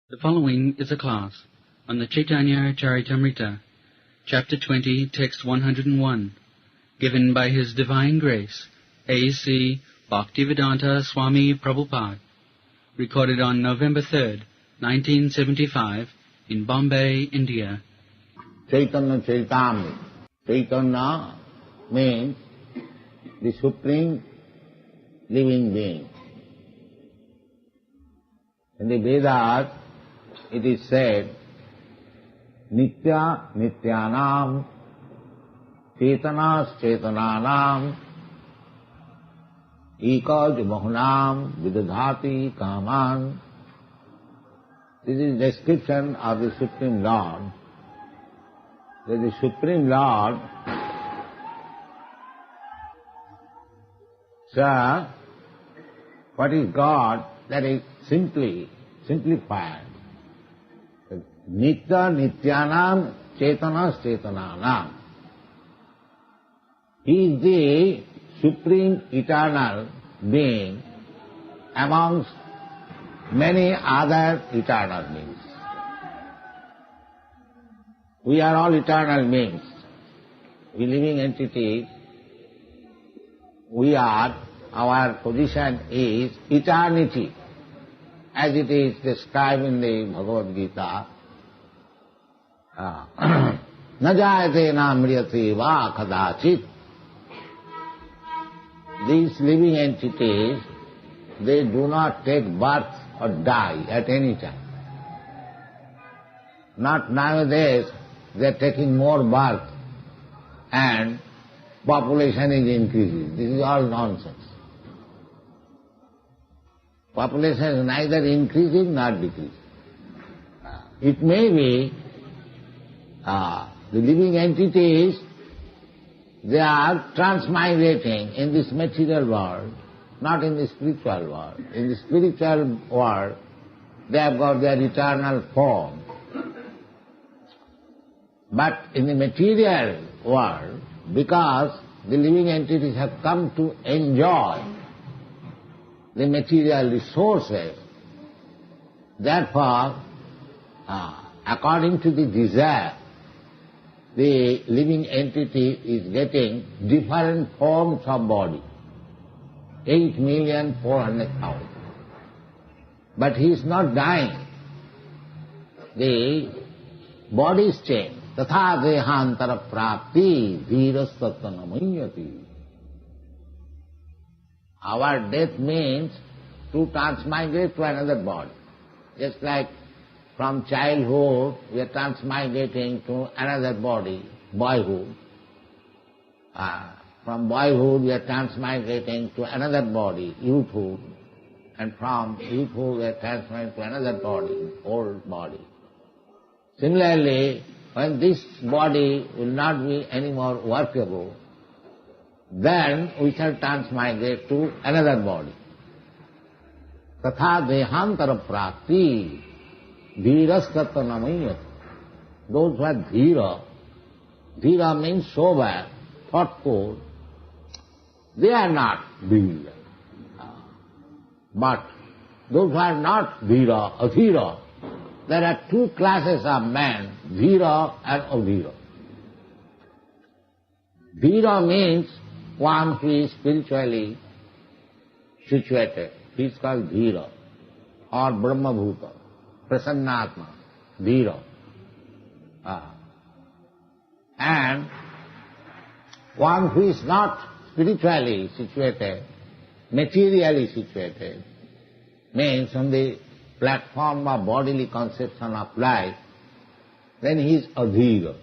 The following is a class on the Chaitanya Charitamrita, Chapter 20, Text 101, given by His Divine Grace, A.C. Bhaktivedanta Swami Prabhupāda, recorded on November 3rd, 1975, in Bombay, India. Chaitanya Charitamrita. Chaitanya means the Supreme Living Being. In the Vedas, it is said, Nitya Nityanam, Chetanas Chetananam, Ekaj Bahunam Vidadhati Kaman. This is description of the Supreme Lord. That the Supreme Lord, sir, what is God? That is simplified. Nitya Nityanam Chetanas Chetananam. He is the Supreme Eternal Being amongst many other eternal beings. We are all eternal beings. We living entities. Our position is eternity, as it is described in the Bhagavad Gita. Na jayate na mriyate va kadachit. These living entities, they do not take birth or die at any time. Not nowadays, they are taking more birth and population is increasing. This is all nonsense. Population is neither increasing nor decreasing. It may be the living entities, they are transmigrating in this material world, not in the spiritual world. In the spiritual world, they have got their eternal form. But in the material world, because the living entities have come to enjoy the material resources, therefore, according to the desire, the living entity is getting different forms of body, 8,400,000. But he is not dying. The body is changed. Tatha dehantara prapti dhirastatanamayati. Our death means to transmigrate to another body. Just like from childhood we are transmigrating to another body, boyhood. From boyhood we are transmigrating to another body, youthhood. And from youthhood we are transmigrating to another body, old body. Similarly, when this body will not be any more workable, then we shall transmigrate to another body. Tatha dehantara prapti dhirastatanamayat. Those who are dhira, dhira means sober, thoughtful, they are not dhira. But those who are not dhira, adhira, there are two classes of men, dhira and adhira. Dhira means one who is spiritually situated. He is called dhira or brahmabhuta, prasannatma, dhira. And one who is not spiritually situated, materially situated, means on the platform of bodily conception of life, then he is adhira.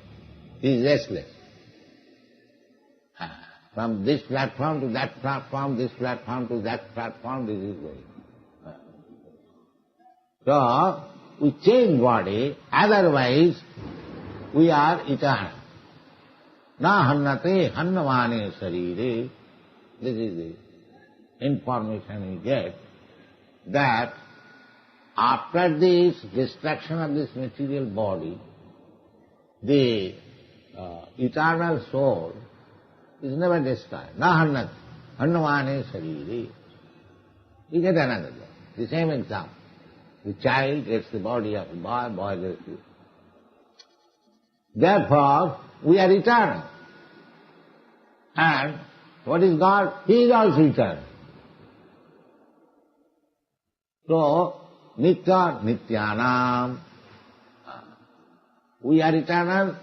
He is restless. From this platform to that platform, this platform to that platform, this is going. So, we change body, otherwise we are eternal. Na hannate hannavane sarire. This is the information we get, that after this destruction of this material body, the eternal soul is never destroyed. Na hannat, hannavane sarire. You get another one. The same example. The child gets the body of a boy, boy gets the... Therefore, we are eternal. And what is God? He is also eternal. So, Nitya Nityanam. We are eternal,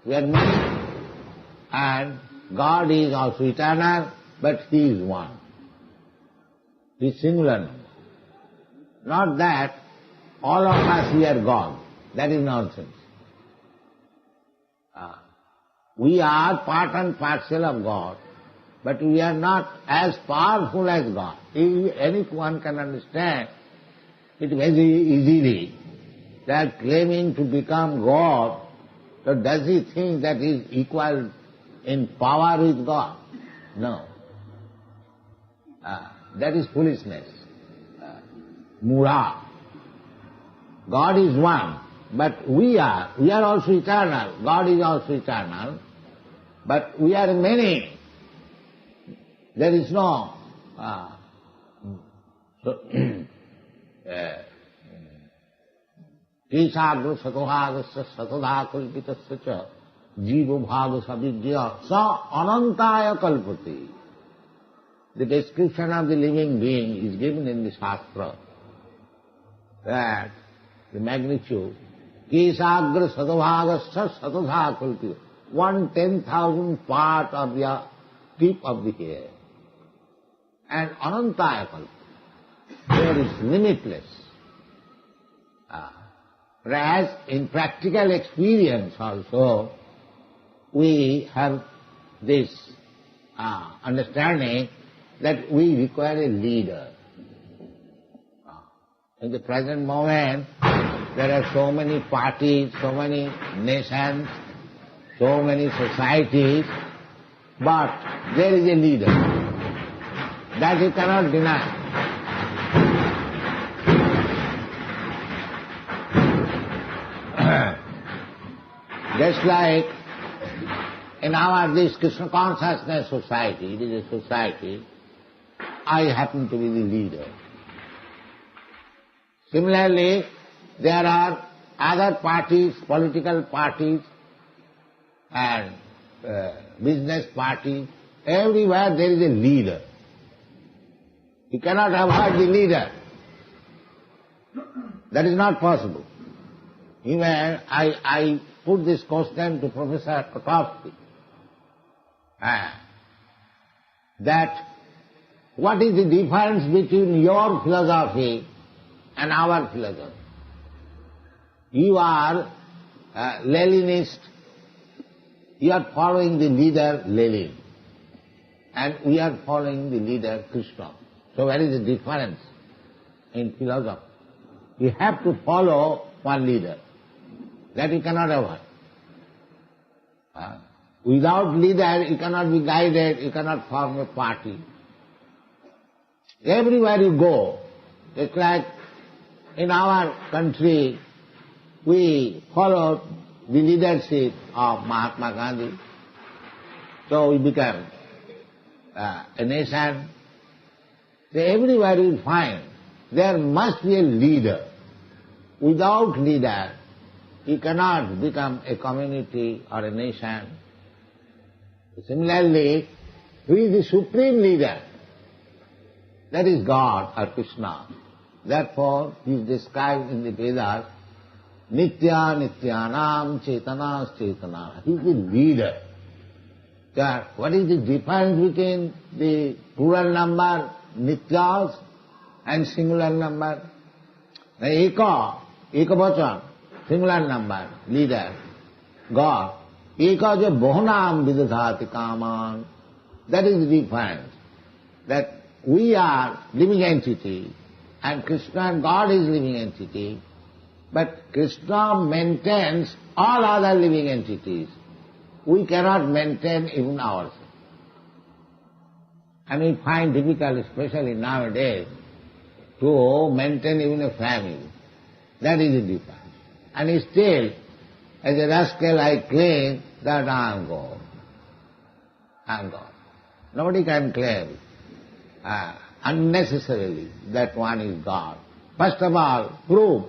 we are many, and God is also eternal, but He is one. He is singular. Not that all of us we are God. That is nonsense. We are part and parcel of God, but we are not as powerful as God. Anyone can understand it very easily that claiming to become God, so does he think that he is equal in power with God? No. That is foolishness. Mura. God is one, but we are also eternal. God is also eternal, but we are many. There is no Kṛṣṇa Satovāgasya Satodhā Kalpitasya ca Jiva Bhāga Savidya Sa Anantaya Kalpati. The description of the living being is given in the Shastra, that the magnitude Kṛṣṇa Satovāgasya Satodhā Kalpita, 1/10,000 part of the tip of the hair, and Anantaya Kalpati. There is limitless. Whereas in practical experience also, we have this understanding that we require a leader. In the present moment, there are so many parties, so many nations, so many societies, but there is a leader. That you cannot deny. Just like in our this Krishna Consciousness society, it is a society, I happen to be the leader. Similarly, there are other parties, political parties and business parties. Everywhere there is a leader. You cannot avoid the leader. That is not possible. Even I put this question to Professor Kotovsky, that what is the difference between your philosophy and our philosophy? You are Leninist, you are following the leader Lenin, and we are following the leader Krishna. So where is the difference in philosophy? You have to follow one leader. That you cannot avoid. Without leader, you cannot be guided, you cannot form a party. Everywhere you go, it's like in our country, we followed the leadership of Mahatma Gandhi. So we became a nation. So everywhere you find, there must be a leader. Without leader, you cannot become a community or a nation. Similarly, who is the supreme leader? That is God or Krishna. Therefore, he is described in the Vedas, Nitya Nityanam Chaitanas Chaitana. He is the leader. So, what is the difference between the plural number Nityas and singular number? Ekavachan, singular number, leader, God. Eka jo bohnam vidadhati kaman. That is the difference. That we are living entity and Krishna and God is living entity, but Krishna maintains all other living entities. We cannot maintain even ourselves. And we find difficult, especially nowadays, to maintain even a family. That is the difference. And still, as a rascal, I claim that I am God. I am God. Nobody can claim unnecessarily that one is God. first of all, prove